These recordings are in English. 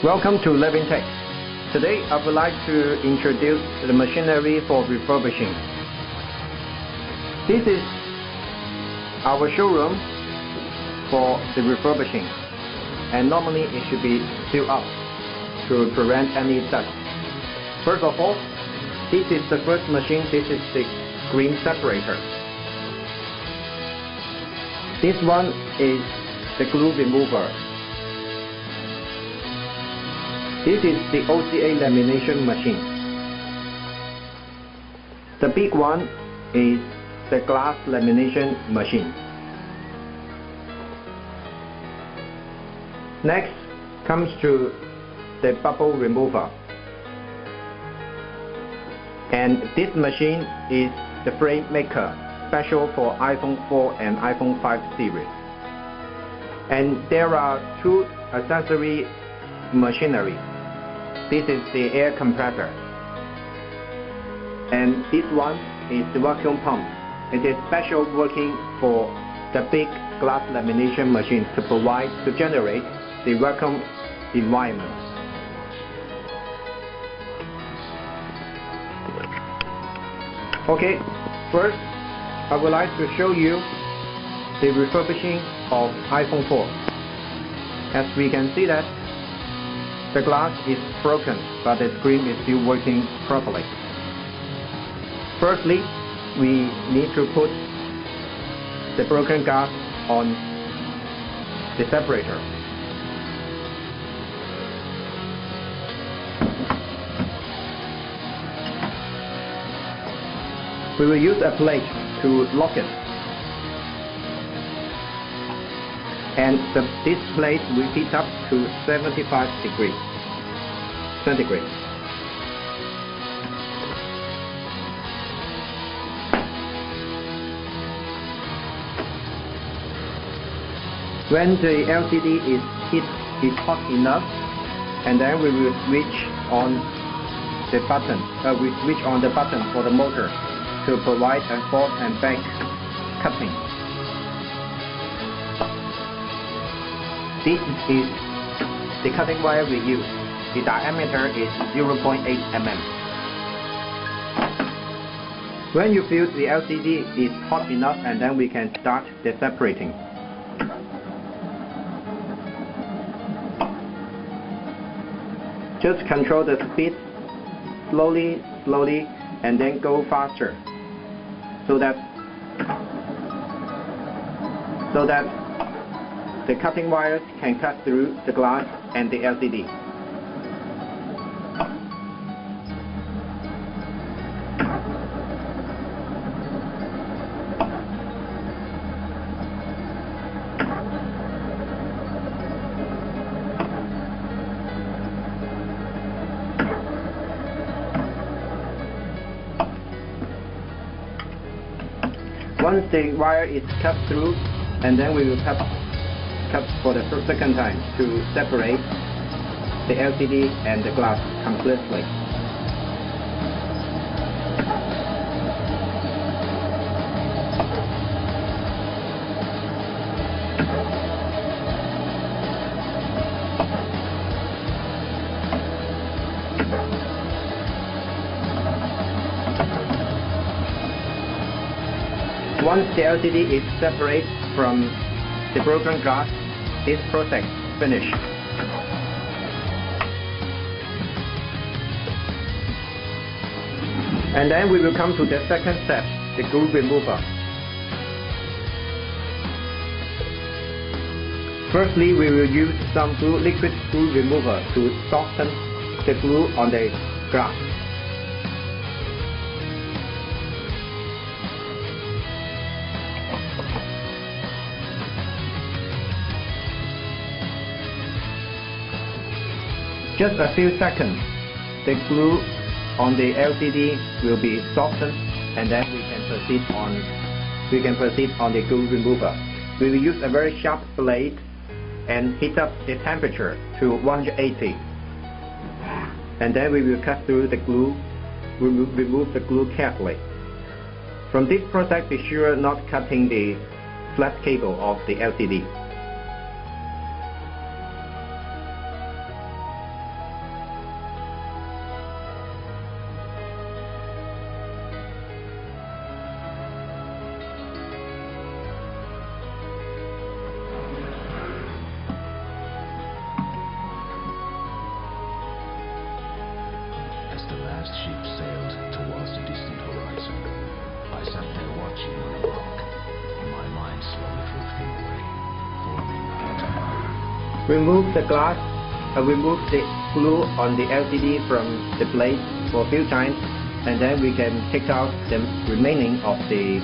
Welcome to Living Tech. Today I would like to introduce the machinery for refurbishing. This is our showroom for the refurbishing, and normally it should be sealed up to prevent any dust. First of all, this is the first machine. This is the screen separator. This one is the glue remover. This is the OCA lamination machine. The big one is the glass lamination machine. Next comes to the bubble remover. And this machine is the frame maker, special for iPhone 4 and iPhone 5 series. And there are two accessory machinery. This is the air compressor, and this one is the vacuum pump. It is special working for the big glass lamination machine to generate the vacuum environment. Okay, first I would like to show you the refurbishing of iPhone 4. As we can see that the glass is broken, but the screen is still working properly. Firstly, we need to put the broken glass on the separator. We will use a plate to lock it. And this plate will heat up to 75 degrees centigrade. When the LCD is hot enough, and then we will switch on the button. We switch on the button for the motor to provide a forward and back cutting. This is the cutting wire we use. The diameter is 0.8 mm. When you feel the LCD is hot enough, and then we can start the separating. Just control the speed slowly, and then go faster, so that the cutting wires can cut through the glass and the LCD. Once the wire is cut through, and then we will cut for the second time to separate the LCD and the glass completely. Once the LCD is separate from the broken glass, this process is finished. And then we will come to the second step, the glue remover. Firstly, we will use some liquid glue remover to soften the glue on the glass. Just a few seconds, the glue on the LCD will be softened, and then we can proceed on the glue remover. We will use a very sharp blade and heat up the temperature to 180, and then we will cut through the glue. We will remove the glue carefully. From this process, be sure not cutting the flat cable of the LCD. Remove the glass, remove the glue on the LCD from the plate for a few times, and then we can take out the remaining of the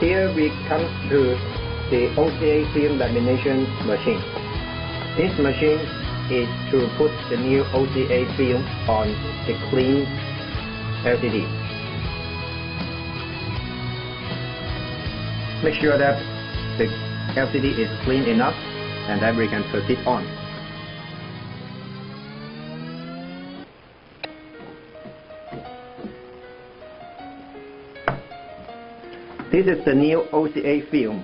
Here we come to the OCA film lamination machine. This machine is to put the new OCA film on the clean LCD. Make sure that the LCD is clean enough, and then we can proceed on. This is the new OCA film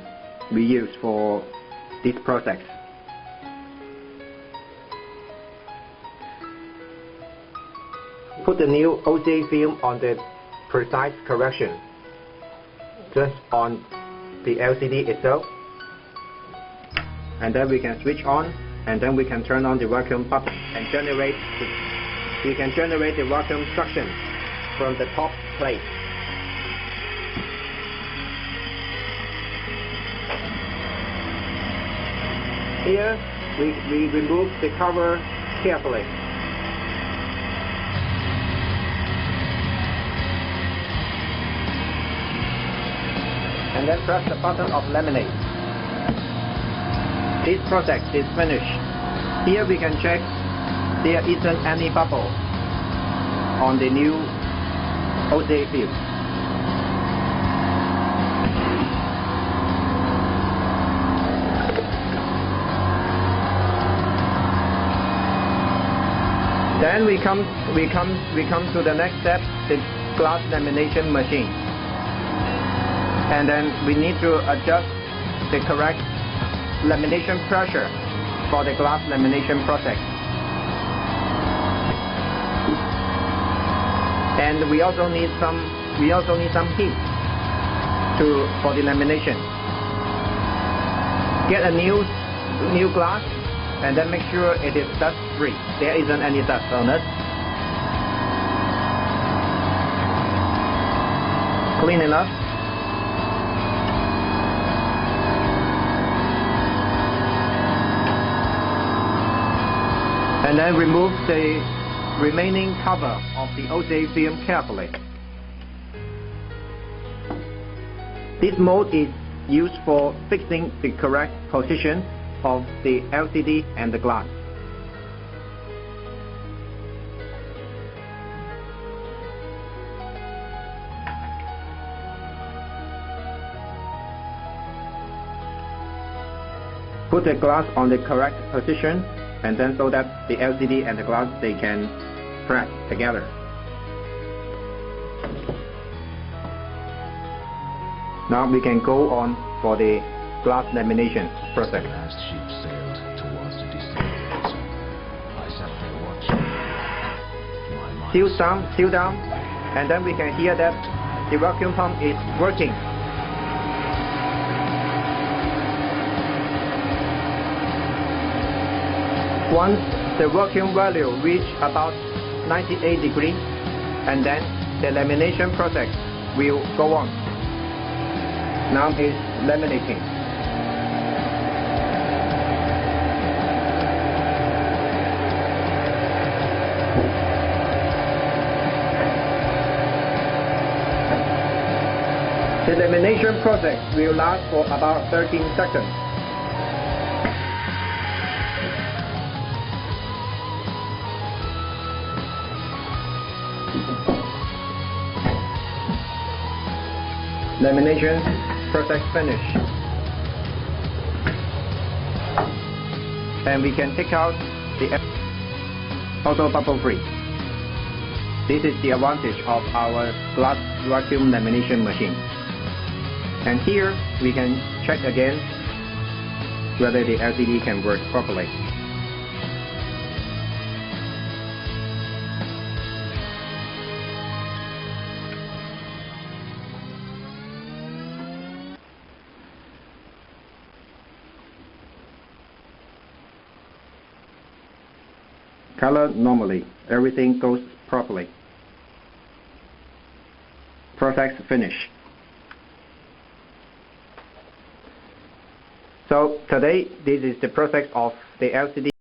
we use for this process. Put the new OCA film on the precise correction, just on the LCD itself, and then we can switch on, and then we can turn on the vacuum button and we can generate the vacuum suction from the top plate. Here, we remove the cover carefully. And then press the button of laminate. This project is finished. Here we can check there isn't any bubble on the new OCA film. Then we come to the next step, the glass lamination machine. And then we need to adjust the correct lamination pressure for the glass lamination process. And we also need some heat for the lamination. Get a new glass, and then make sure it is dust free. There isn't any dust on it. Clean enough. And then remove the remaining cover of the OCA film carefully. This mold is used for fixing the correct position of the LCD and the glass. Put the glass on the correct position, and then so that the LCD and the glass, they can press together. Now we can go on for the glass lamination process. The last ship sailed towards the destination. I sat there watching. My mind Seal down, and then we can hear that the vacuum pump is working. Once the vacuum value reach about 98 degrees, and then the lamination process will go on. Now it's laminating. The lamination process will last for about 13 seconds. Lamination process finished. And we can take out the also bubble free. This is the advantage of our glass vacuum lamination machine. And here we can check again whether the LCD can work properly. Color normally, everything goes properly. Process finish. So today this is the process of the LCD